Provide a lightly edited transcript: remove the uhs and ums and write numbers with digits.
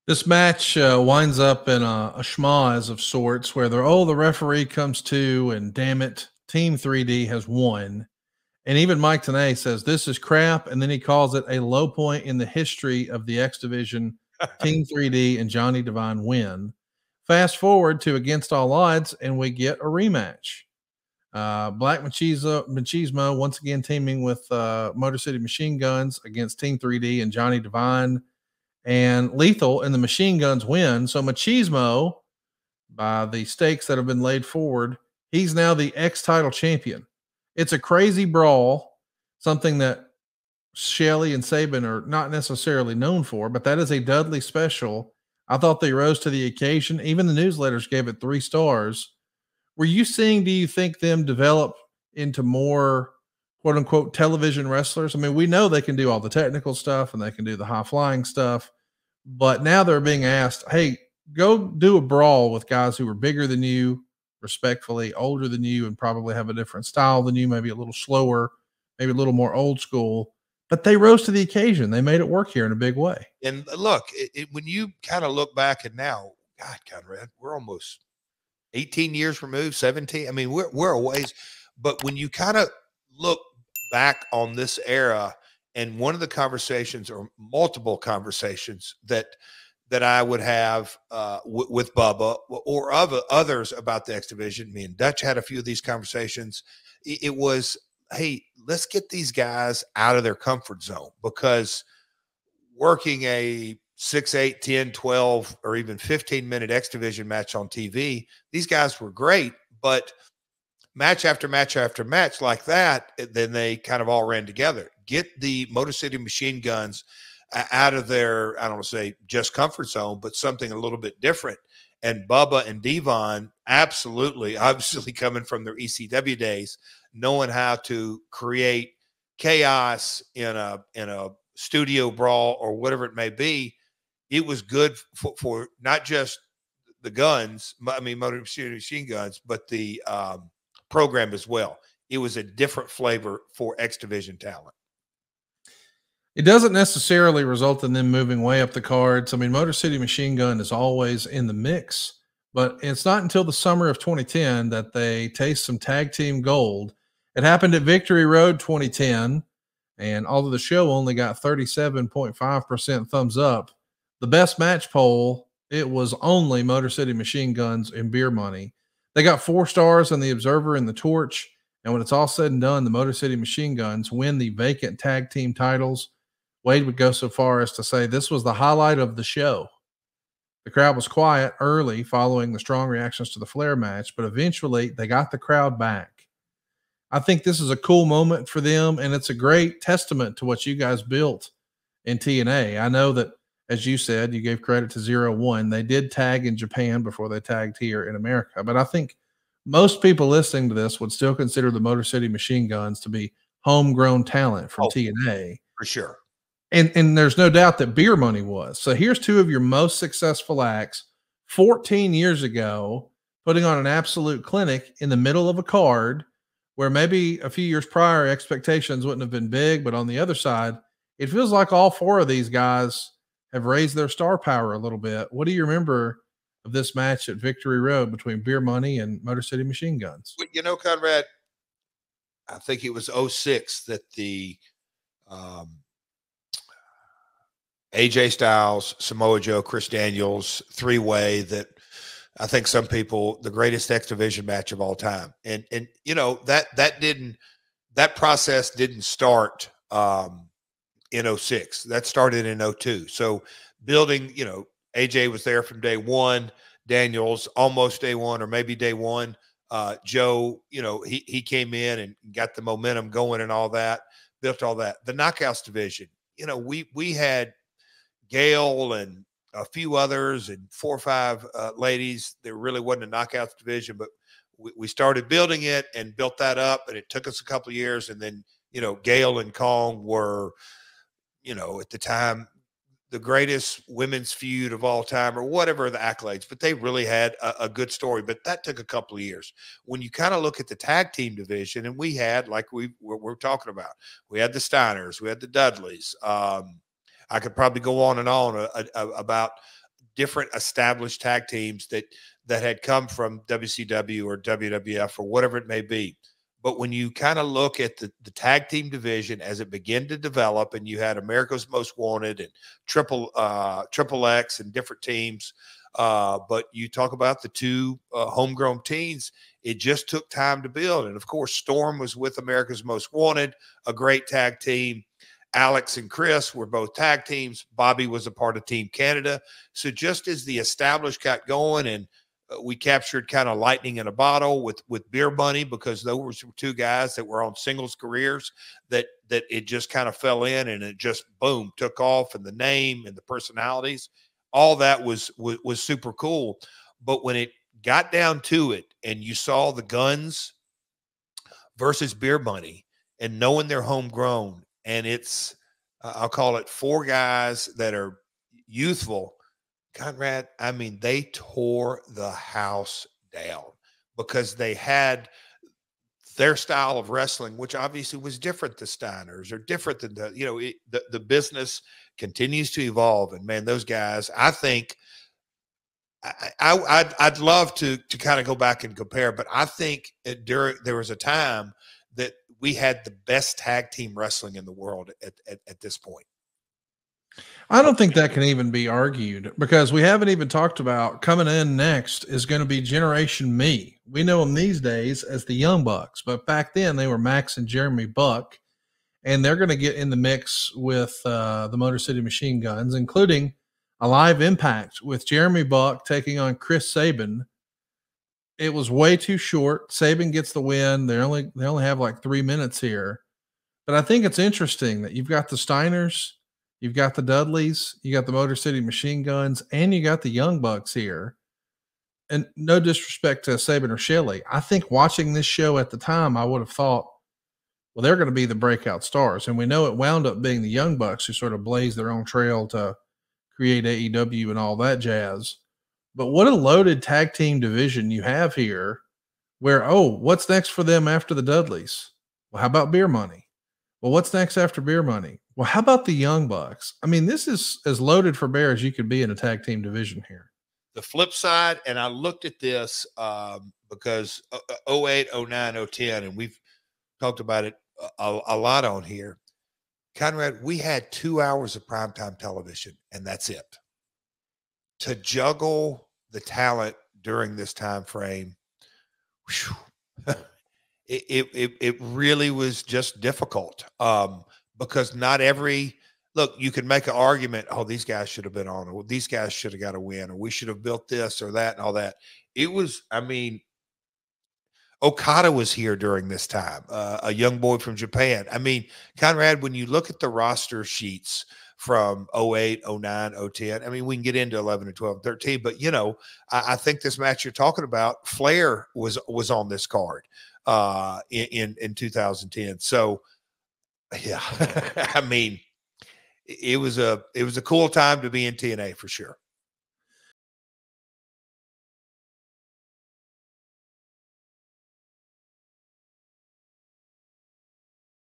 This match winds up in a schmoz of sorts where the referee comes to and damn it, Team 3D has won. And even Mike Tenay says this is crap, and then he calls it a low point in the history of the X Division. Team 3D and Johnny Devine win. Fast forward to Against All Odds, and we get a rematch. Black Machismo once again teaming with Motor City Machine Guns against Team 3D and Johnny Devine. And Lethal and the Machine Guns win. So Machismo, by the stakes that have been laid forward, he's now the X title champion. It's a crazy brawl, something that Shelley and Sabin are not necessarily known for, but that is a Dudley special. I thought they rose to the occasion. Even the newsletters gave it 3 stars. Were you seeing, do you think, them develop into more quote unquote television wrestlers? I mean, we know they can do all the technical stuff and they can do the high flying stuff, but now they're being asked, hey, go do a brawl with guys who are bigger than you, respectfully, older than you, and probably have a different style than you, maybe a little slower, maybe a little more old school. But they rose to the occasion. They made it work here in a big way. And look, when you kind of look back at now, God, Conrad, we're almost 18 years removed, 17. I mean, we're a ways. But when you kind of look back on this era, and one of the conversations or multiple conversations that I would have with Bubba or others about the X Division, me and Dutch had a few of these conversations. It was, hey, let's get these guys out of their comfort zone, because working a 6, 8, 10, 12, or even 15-minute X Division match on TV, these guys were great, but match after match after match like that, then they kind of all ran together. Get the Motor City Machine Guns out of their, I don't want to say just comfort zone, but something a little bit different. And Bubba and Devon, absolutely, obviously coming from their ECW days, knowing how to create chaos in a studio brawl or whatever it may be. It was good for not just the guns, I mean, Motor City Machine Guns, but the program as well. It was a different flavor for X Division talent. It doesn't necessarily result in them moving way up the cards. I mean, Motor City Machine Gun is always in the mix, but it's not until the summer of 2010 that they taste some tag team gold. It happened at Victory Road 2010, and although the show only got 37.5% thumbs up, the best match poll, it was only Motor City Machine Guns and Beer Money. They got 4 stars in the Observer and the Torch, and when it's all said and done, the Motor City Machine Guns win the vacant tag team titles. Wade would go so far as to say this was the highlight of the show. The crowd was quiet early following the strong reactions to the Flair match, but eventually they got the crowd back. I think this is a cool moment for them, and it's a great testament to what you guys built in TNA. I know that, as you said, you gave credit to 0-1. They did tag in Japan before they tagged here in America, but I think most people listening to this would still consider the Motor City Machine Guns to be homegrown talent from TNA. For sure. And there's no doubt that Beer Money was. So here's 2 of your most successful acts 14 years ago, putting on an absolute clinic in the middle of a card where maybe a few years prior expectations wouldn't have been big. But on the other side, it feels like all 4 of these guys have raised their star power a little bit. What do you remember of this match at Victory Road between Beer Money and Motor City Machine Guns? You know, Conrad, I think it was 06 that the AJ Styles, Samoa Joe, Chris Daniels 3-way, that I think some people, the greatest X Division match of all time. And you know, that process didn't start in 06. That started in 02. So building, you know, AJ was there from day one, Daniels almost day one or maybe day one. Joe, you know, he came in and got the momentum going and all that, built all that. The Knockouts division, you know, we had Gail and a few others and 4 or 5 ladies. There really wasn't a Knockouts division, but we started building it and built that up, and it took us a couple of years. And then, you know, Gail and Kong were, you know, at the time, the greatest women's feud of all time or whatever the accolades, but they really had a good story. But that took a couple of years. When you kind of look at the tag team division, and we had, like we're talking about, we had the Steiners, we had the Dudleys. I could probably go on and on about different established tag teams that had come from WCW or WWF or whatever it may be. But when you kind of look at the tag team division as it began to develop, and you had America's Most Wanted and Triple X and different teams, but you talk about the two homegrown teams, it just took time to build. And of course, Storm was with America's Most Wanted, a great tag team. Alex and Chris were both tag teams. Bobby was a part of Team Canada. So just as the established got going, and we captured kind of lightning in a bottle with Beer Bunny, because those were two guys that were on singles careers, that it just kind of fell in, and it just boom took off, and the name and the personalities, all that was super cool. But when it got down to it, and you saw the Guns versus Beer Bunny, and knowing they're homegrown, and it's I'll call it four guys that are youthful. Conrad, I mean, they tore the house down because they had their style of wrestling, which obviously was different than Steiner's, or different than the business continues to evolve. And man, those guys, I think I'd love to kind of go back and compare, but I think there was a time that we had the best tag team wrestling in the world at this point. I don't think that can even be argued, because we haven't even talked about coming in next is going to be Generation Me. We know them these days as the Young Bucks, but back then they were Max and Jeremy Buck, and they're going to get in the mix with the Motor City Machine Guns, including a live impact with Jeremy Buck taking on Chris Sabin. It was way too short. Sabin gets the win. They only have like 3 minutes here, but I think it's interesting that you've got the Steiners, you've got the Dudleys, you got the Motor City Machine Guns, and you got the Young Bucks here. And no disrespect to Sabin or Shelley, I think watching this show at the time, I would have thought, well, they're going to be the breakout stars. And we know it wound up being the Young Bucks who sort of blazed their own trail to create AEW and all that jazz. But what a loaded tag team division you have here, where, what's next for them after the Dudleys? Well, how about Beer Money? Well, what's next after Beer Money? Well, how about the Young Bucks? I mean, this is as loaded for bear as you could be in a tag team division here. The flip side, and I looked at this because 08, 09, 010, and we've talked about it a lot on here. Conrad, we had 2 hours of primetime television, and that's it. To juggle the talent during this time frame, it really was just difficult, because not every look, you can make an argument, these guys should have been on, or these guys should have got a win, or we should have built this or that and all that. It was, I mean, Okada was here during this time, a young boy from Japan. I mean, Conrad, when you look at the roster sheets from 08, 09, 010, I mean, we can get into 11 and 12 and 13, but, I think this match you're talking about, Flair was on this card in 2010. So, yeah, I mean, it was a cool time to be in TNA for sure.